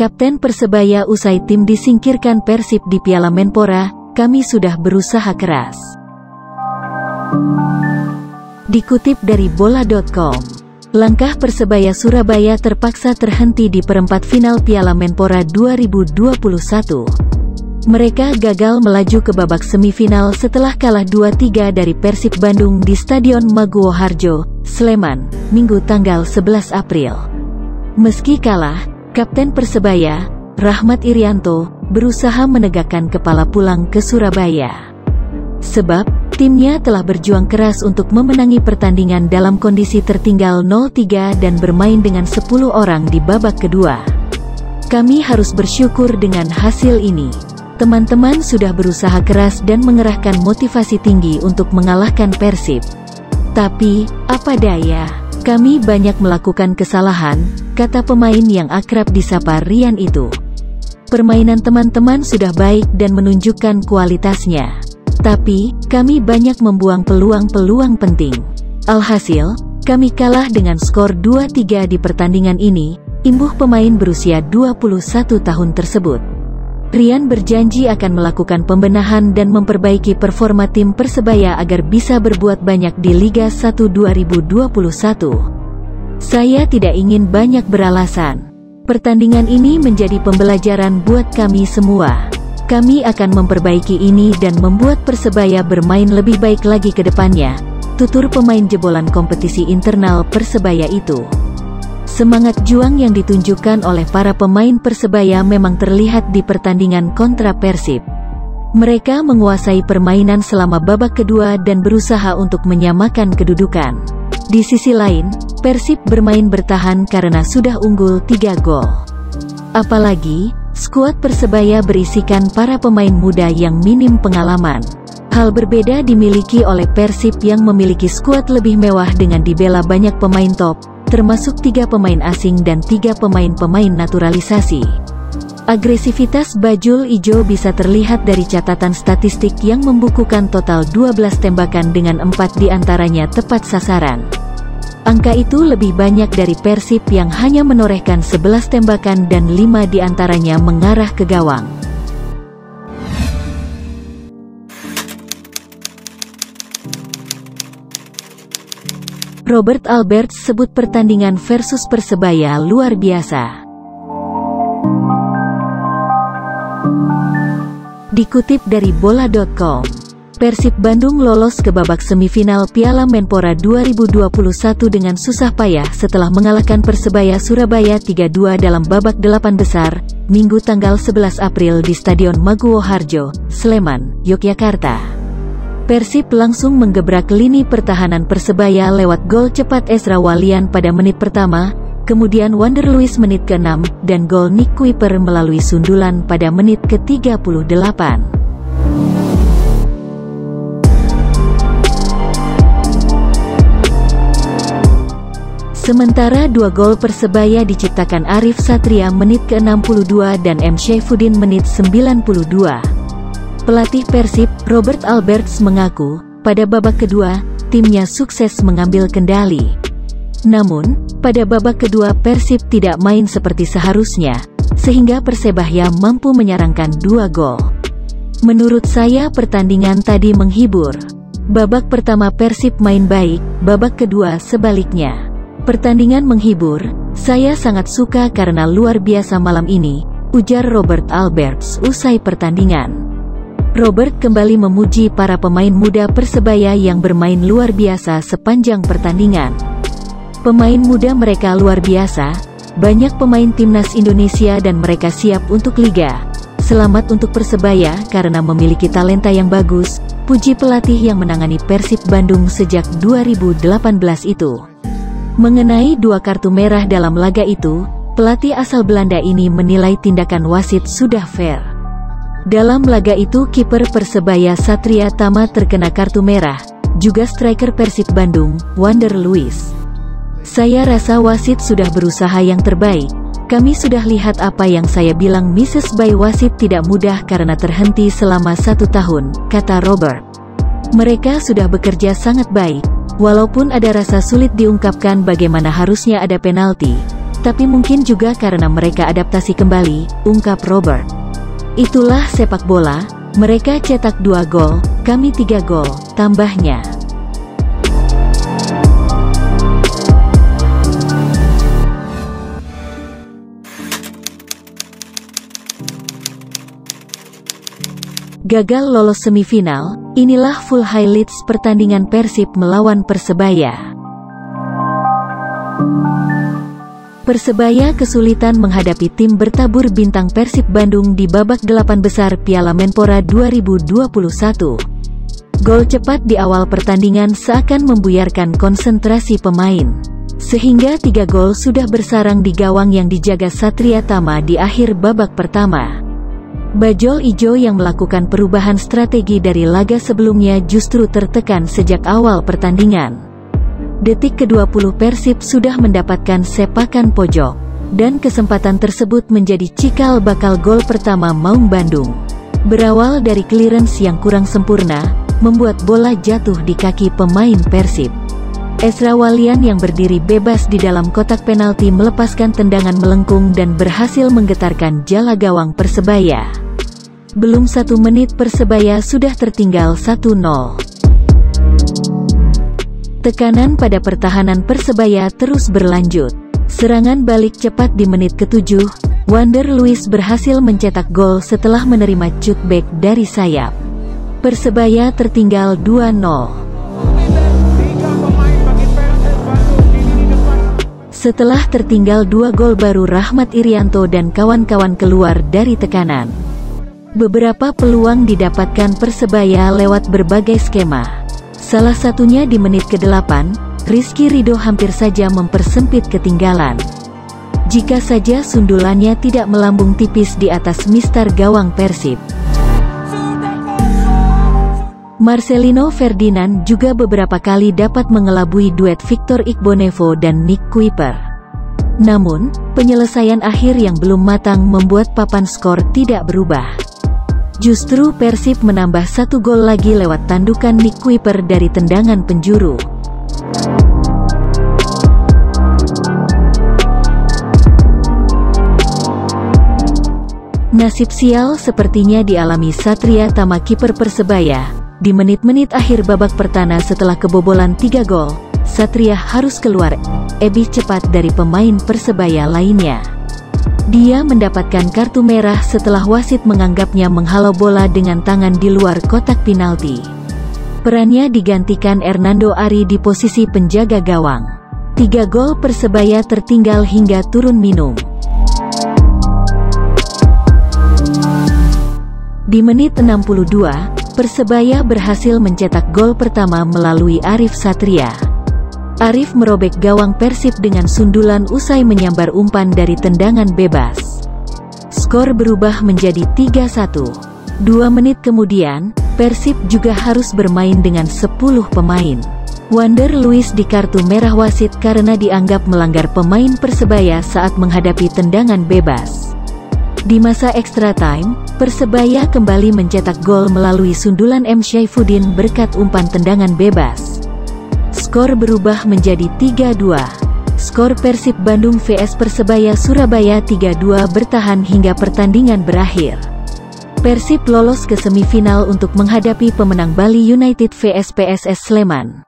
Kapten Persebaya usai tim disingkirkan Persib di Piala Menpora, kami sudah berusaha keras. Dikutip dari bola.com, langkah Persebaya Surabaya terpaksa terhenti di perempat final Piala Menpora 2021. Mereka gagal melaju ke babak semifinal setelah kalah 2-3 dari Persib Bandung di Stadion Maguwo Harjo, Sleman, Minggu tanggal 11 April. Meski kalah, Kapten Persebaya, Rahmat Irianto, berusaha menegakkan kepala pulang ke Surabaya. Sebab, timnya telah berjuang keras untuk memenangi pertandingan dalam kondisi tertinggal 0-3 dan bermain dengan 10 orang di babak kedua. Kami harus bersyukur dengan hasil ini. Teman-teman sudah berusaha keras dan mengerahkan motivasi tinggi untuk mengalahkan Persib. Tapi, apa daya, kami banyak melakukan kesalahan, kata pemain yang akrab disapa Rian itu. Permainan teman-teman sudah baik dan menunjukkan kualitasnya. Tapi, kami banyak membuang peluang-peluang penting. Alhasil, kami kalah dengan skor 2-3 di pertandingan ini, imbuh pemain berusia 21 tahun tersebut. Rian berjanji akan melakukan pembenahan dan memperbaiki performa tim Persebaya agar bisa berbuat banyak di Liga 1 2021. Saya tidak ingin banyak beralasan. Pertandingan ini menjadi pembelajaran buat kami semua. Kami akan memperbaiki ini dan membuat Persebaya bermain lebih baik lagi ke depannya, tutur pemain jebolan kompetisi internal Persebaya itu. Semangat juang yang ditunjukkan oleh para pemain Persebaya memang terlihat di pertandingan kontra Persib. Mereka menguasai permainan selama babak kedua dan berusaha untuk menyamakan kedudukan. Di sisi lain, Persib bermain bertahan karena sudah unggul 3 gol. Apalagi, skuad Persebaya berisikan para pemain muda yang minim pengalaman. Hal berbeda dimiliki oleh Persib yang memiliki skuad lebih mewah dengan dibela banyak pemain top, termasuk 3 pemain asing dan 3 pemain naturalisasi. Agresivitas Bajul Ijo bisa terlihat dari catatan statistik yang membukukan total 12 tembakan dengan 4 diantaranya tepat sasaran. Angka itu lebih banyak dari Persib yang hanya menorehkan 11 tembakan dan 5 diantaranya mengarah ke gawang. Robert Alberts sebut pertandingan versus Persebaya luar biasa. Dikutip dari bola.com, Persib Bandung lolos ke babak semifinal Piala Menpora 2021 dengan susah payah setelah mengalahkan Persebaya Surabaya 3-2 dalam babak 8 besar, Minggu tanggal 11 April di Stadion Maguwo Harjo, Sleman, Yogyakarta. Persib langsung menggebrak lini pertahanan Persebaya lewat gol cepat Ezra Walian pada menit pertama, kemudian Wander Luiz menit ke-6, dan gol Nick Kuiper melalui sundulan pada menit ke-38. Sementara 2 gol Persebaya diciptakan Arif Satria menit ke-62 dan M. Syaifuddin menit 92. Pelatih Persib, Robert Alberts mengaku, pada babak kedua, timnya sukses mengambil kendali. Namun, pada babak kedua Persib tidak main seperti seharusnya, sehingga Persebaya mampu menyarangkan 2 gol. Menurut saya pertandingan tadi menghibur. Babak pertama Persib main baik, babak kedua sebaliknya. Pertandingan menghibur, saya sangat suka karena luar biasa malam ini, ujar Robert Alberts usai pertandingan. Robert kembali memuji para pemain muda Persebaya yang bermain luar biasa sepanjang pertandingan. Pemain muda mereka luar biasa, banyak pemain timnas Indonesia dan mereka siap untuk Liga. Selamat untuk Persebaya karena memiliki talenta yang bagus, puji pelatih yang menangani Persib Bandung sejak 2018 itu. Mengenai 2 kartu merah dalam laga itu, pelatih asal Belanda ini menilai tindakan wasit sudah fair. Dalam laga itu kiper Persebaya Satria Tama terkena kartu merah, juga striker Persib Bandung, Wander Luiz. Saya rasa wasit sudah berusaha yang terbaik. Kami sudah lihat apa yang saya bilang Mrs. Bay, wasit tidak mudah karena terhenti selama 1 tahun, kata Robert. Mereka sudah bekerja sangat baik. Walaupun ada rasa sulit diungkapkan bagaimana harusnya ada penalti, Tapi mungkin juga karena mereka adaptasi kembali, ungkap Robert. Itulah sepak bola, mereka cetak 2 gol, kami 3 gol, tambahnya. Gagal lolos semifinal, inilah full highlights pertandingan Persib melawan Persebaya. Persebaya kesulitan menghadapi tim bertabur bintang Persib Bandung di babak 8 besar Piala Menpora 2021. Gol cepat di awal pertandingan seakan membuyarkan konsentrasi pemain, sehingga 3 gol sudah bersarang di gawang yang dijaga Satria Tama di akhir babak pertama. Bajul Ijo yang melakukan perubahan strategi dari laga sebelumnya justru tertekan sejak awal pertandingan. Detik ke-20 Persib sudah mendapatkan sepakan pojok, dan kesempatan tersebut menjadi cikal bakal gol pertama Maung Bandung. Berawal dari clearance yang kurang sempurna, membuat bola jatuh di kaki pemain Persib. Ezra Walian yang berdiri bebas di dalam kotak penalti melepaskan tendangan melengkung dan berhasil menggetarkan jala gawang Persebaya. Belum 1 menit Persebaya sudah tertinggal 1-0. Tekanan pada pertahanan Persebaya terus berlanjut. Serangan balik cepat di menit ke-7, Wander Luiz berhasil mencetak gol setelah menerima cutback dari sayap. Persebaya tertinggal 2-0. Setelah tertinggal 2 gol baru Rahmat Irianto dan kawan-kawan keluar dari tekanan. Beberapa peluang didapatkan Persebaya lewat berbagai skema. Salah satunya di menit ke-8, Rizky Ridho hampir saja mempersempit ketinggalan. Jika saja sundulannya tidak melambung tipis di atas mistar gawang Persib. Marcelino Ferdinand juga beberapa kali dapat mengelabui duet Victor Igbonevo dan Nick Kuiper. Namun, penyelesaian akhir yang belum matang membuat papan skor tidak berubah. Justru Persib menambah 1 gol lagi lewat tandukan Nick Kuiper dari tendangan penjuru. Nasib sial sepertinya dialami Satria Tama kiper Persebaya. Di menit-menit akhir babak pertama setelah kebobolan 3 gol, Satria harus keluar lebih cepat dari pemain Persebaya lainnya. Dia mendapatkan kartu merah setelah wasit menganggapnya menghalau bola dengan tangan di luar kotak penalti. Perannya digantikan Hernando Ari di posisi penjaga gawang. 3 gol Persebaya tertinggal hingga turun minum. Di menit 62, Persebaya berhasil mencetak gol pertama melalui Arif Satria. Arif merobek gawang Persib dengan sundulan usai menyambar umpan dari tendangan bebas. Skor berubah menjadi 3-1. 2 menit kemudian, Persib juga harus bermain dengan 10 pemain. Wander Luiz di kartu merah wasit karena dianggap melanggar pemain Persebaya saat menghadapi tendangan bebas. Di masa extra time, Persebaya kembali mencetak gol melalui sundulan M. Syaifuddin berkat umpan tendangan bebas. Skor berubah menjadi 3-2. Skor Persib Bandung vs Persebaya Surabaya 3-2 bertahan hingga pertandingan berakhir. Persib lolos ke semifinal untuk menghadapi pemenang Bali United vs PSS Sleman.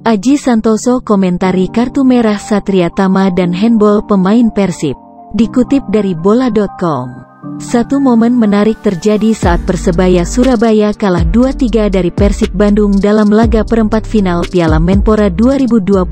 Aji Santoso komentari kartu merah Satria Tama dan handball pemain Persib. Dikutip dari bola.com, satu momen menarik terjadi saat Persebaya Surabaya kalah 2-3 dari Persib Bandung dalam laga perempat final Piala Menpora 2021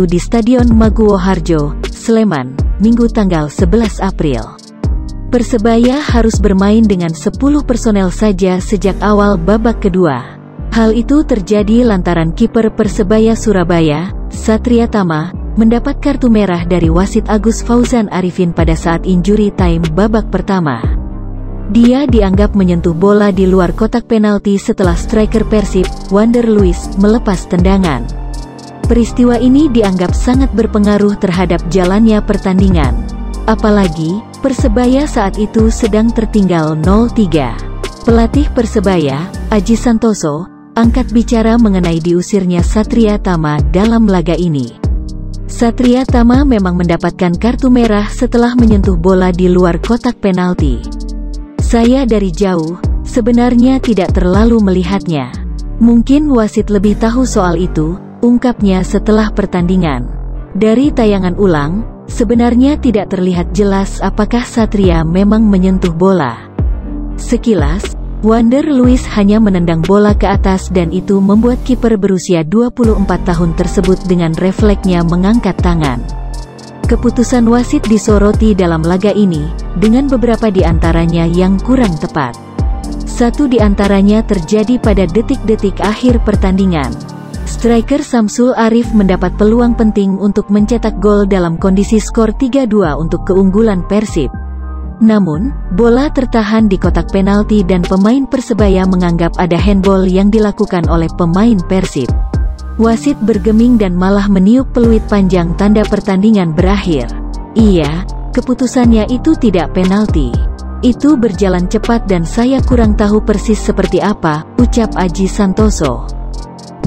di Stadion Maguwo Harjo, Sleman, Minggu tanggal 11 April. Persebaya harus bermain dengan 10 personel saja sejak awal babak kedua. Hal itu terjadi lantaran kiper Persebaya Surabaya, Satria Tama, mendapat kartu merah dari wasit Agus Fauzan Arifin pada saat injury time babak pertama. Dia dianggap menyentuh bola di luar kotak penalti setelah striker Persib, Wander Luiz, melepas tendangan. Peristiwa ini dianggap sangat berpengaruh terhadap jalannya pertandingan. Apalagi, Persebaya saat itu sedang tertinggal 0-3. Pelatih Persebaya, Aji Santoso, angkat bicara mengenai diusirnya Satria Tama dalam laga ini. Satria Tama memang mendapatkan kartu merah setelah menyentuh bola di luar kotak penalti. Saya dari jauh, sebenarnya tidak terlalu melihatnya. Mungkin wasit lebih tahu soal itu, ungkapnya setelah pertandingan. Dari tayangan ulang, sebenarnya tidak terlihat jelas apakah Satria memang menyentuh bola. Sekilas, Wander Luiz hanya menendang bola ke atas dan itu membuat kiper berusia 24 tahun tersebut dengan refleksnya mengangkat tangan. Keputusan wasit disoroti dalam laga ini, dengan beberapa di antaranya yang kurang tepat. Satu di antaranya terjadi pada detik-detik akhir pertandingan. Striker Samsul Arif mendapat peluang penting untuk mencetak gol dalam kondisi skor 3-2 untuk keunggulan Persib. Namun, bola tertahan di kotak penalti dan pemain Persebaya menganggap ada handball yang dilakukan oleh pemain Persib. Wasit bergeming dan malah meniup peluit panjang tanda pertandingan berakhir. Iya, keputusannya itu tidak penalti. Itu berjalan cepat dan saya kurang tahu persis seperti apa, ucap Aji Santoso.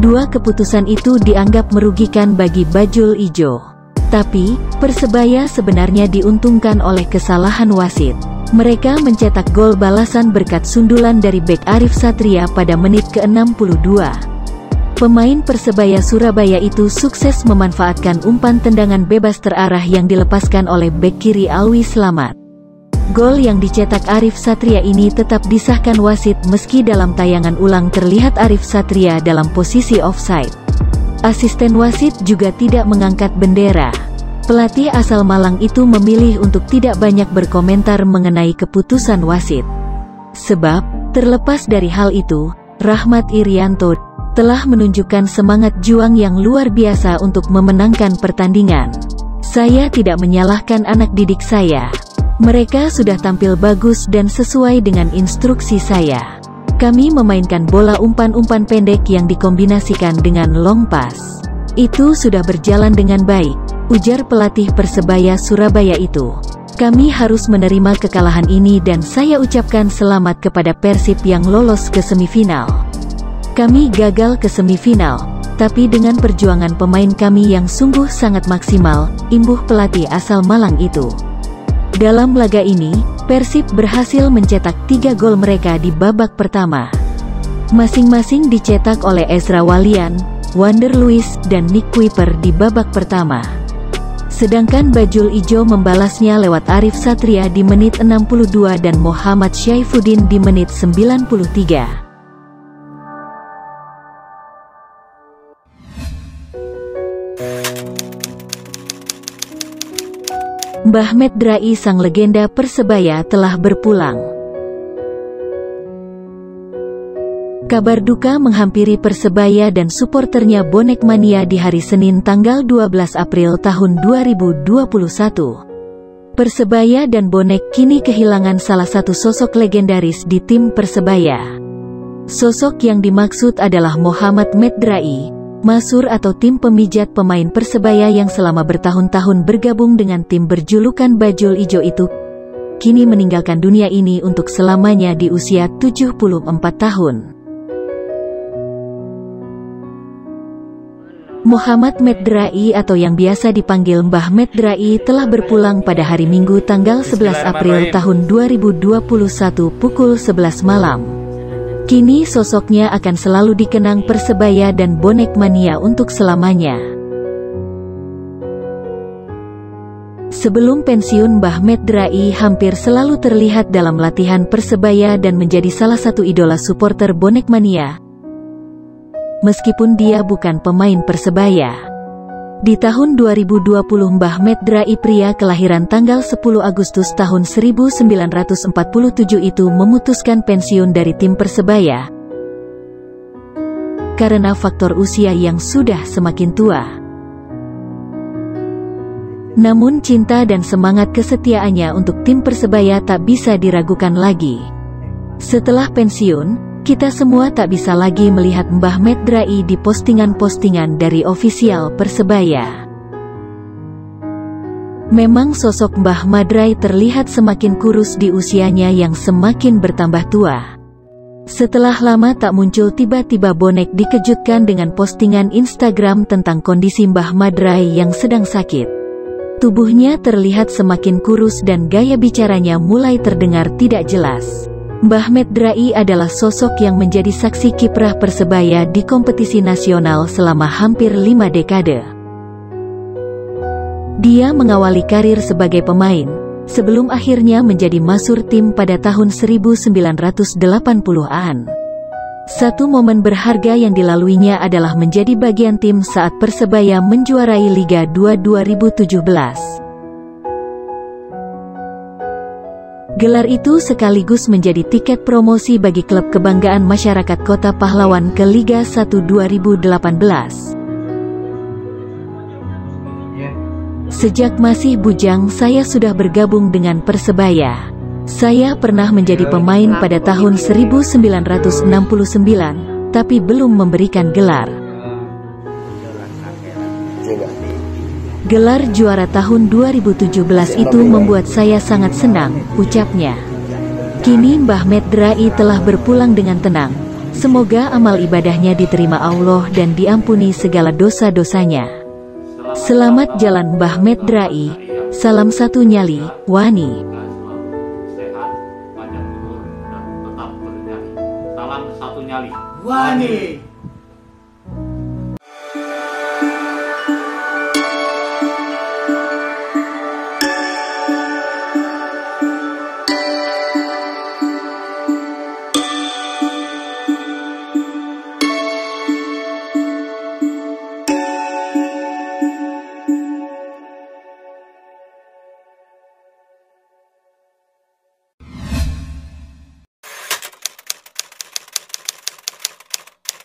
Dua keputusan itu dianggap merugikan bagi Bajul Ijo. Tapi, Persebaya sebenarnya diuntungkan oleh kesalahan wasit. Mereka mencetak gol balasan berkat sundulan dari bek Arif Satria pada menit ke-62. Pemain Persebaya Surabaya itu sukses memanfaatkan umpan tendangan bebas terarah yang dilepaskan oleh bek kiri Alwi Slamet. Gol yang dicetak Arif Satria ini tetap disahkan wasit meski dalam tayangan ulang terlihat Arif Satria dalam posisi offside. Asisten wasit juga tidak mengangkat bendera. Pelatih asal Malang itu memilih untuk tidak banyak berkomentar mengenai keputusan wasit. Sebab, terlepas dari hal itu, Rahmat Irianto telah menunjukkan semangat juang yang luar biasa untuk memenangkan pertandingan. Saya tidak menyalahkan anak didik saya. Mereka sudah tampil bagus dan sesuai dengan instruksi saya. Kami memainkan bola umpan-umpan pendek yang dikombinasikan dengan long pass. Itu sudah berjalan dengan baik, ujar pelatih Persebaya Surabaya itu. Kami harus menerima kekalahan ini dan saya ucapkan selamat kepada Persib yang lolos ke semifinal. Kami gagal ke semifinal, tapi dengan perjuangan pemain kami yang sungguh sangat maksimal, imbuh pelatih asal Malang itu. Dalam laga ini, Persib berhasil mencetak 3 gol mereka di babak pertama. Masing-masing dicetak oleh Ezra Walian, Wander Luiz, dan Nick Kuiper di babak pertama. Sedangkan Bajul Ijo membalasnya lewat Arif Satria di menit 62 dan Muhammad Syaifuddin di menit 93. Mbah Medrai sang legenda Persebaya telah berpulang. Kabar duka menghampiri Persebaya dan suporternya Bonek Mania di hari Senin tanggal 12 April tahun 2021. Persebaya dan Bonek kini kehilangan salah satu sosok legendaris di tim Persebaya. Sosok yang dimaksud adalah Mohammad Medrai, Masur atau tim pemijat pemain Persebaya yang selama bertahun-tahun bergabung dengan tim berjulukan Bajul Ijo itu, kini meninggalkan dunia ini untuk selamanya di usia 74 tahun. Mohammad Medrai atau yang biasa dipanggil Mbah Medrai telah berpulang pada hari Minggu tanggal 11 April tahun 2021 pukul 11 malam. Kini sosoknya akan selalu dikenang Persebaya dan Bonek Mania untuk selamanya. Sebelum pensiun, Mbah Medrai hampir selalu terlihat dalam latihan Persebaya dan menjadi salah satu idola supporter Bonek Mania. Meskipun dia bukan pemain Persebaya. Di tahun 2020 Mbah Medrai pria kelahiran tanggal 10 Agustus tahun 1947 itu memutuskan pensiun dari tim Persebaya karena faktor usia yang sudah semakin tua. Namun cinta dan semangat kesetiaannya untuk tim Persebaya tak bisa diragukan lagi. Setelah pensiun, kita semua tak bisa lagi melihat Mbah Medrai di postingan-postingan dari ofisial Persebaya. Memang sosok Mbah Medrai terlihat semakin kurus di usianya yang semakin bertambah tua. Setelah lama tak muncul, tiba-tiba bonek dikejutkan dengan postingan Instagram tentang kondisi Mbah Madrai yang sedang sakit. Tubuhnya terlihat semakin kurus dan gaya bicaranya mulai terdengar tidak jelas. Mbah Madrai adalah sosok yang menjadi saksi kiprah Persebaya di kompetisi nasional selama hampir 5 dekade. Dia mengawali karir sebagai pemain, sebelum akhirnya menjadi masur tim pada tahun 1980-an. Satu momen berharga yang dilaluinya adalah menjadi bagian tim saat Persebaya menjuarai Liga 2 2017. Gelar itu sekaligus menjadi tiket promosi bagi klub kebanggaan masyarakat Kota Pahlawan ke Liga 1 2018. Sejak masih bujang saya sudah bergabung dengan Persebaya. Saya pernah menjadi pemain pada tahun 1969, tapi belum memberikan gelar. Gelar juara tahun 2017 itu membuat saya sangat senang, ucapnya. Kini Mbah Madrai telah berpulang dengan tenang. Semoga amal ibadahnya diterima Allah dan diampuni segala dosa-dosanya. Selamat jalan Mbah Madrai, salam satu nyali, Wani. Salam satu nyali, Wani.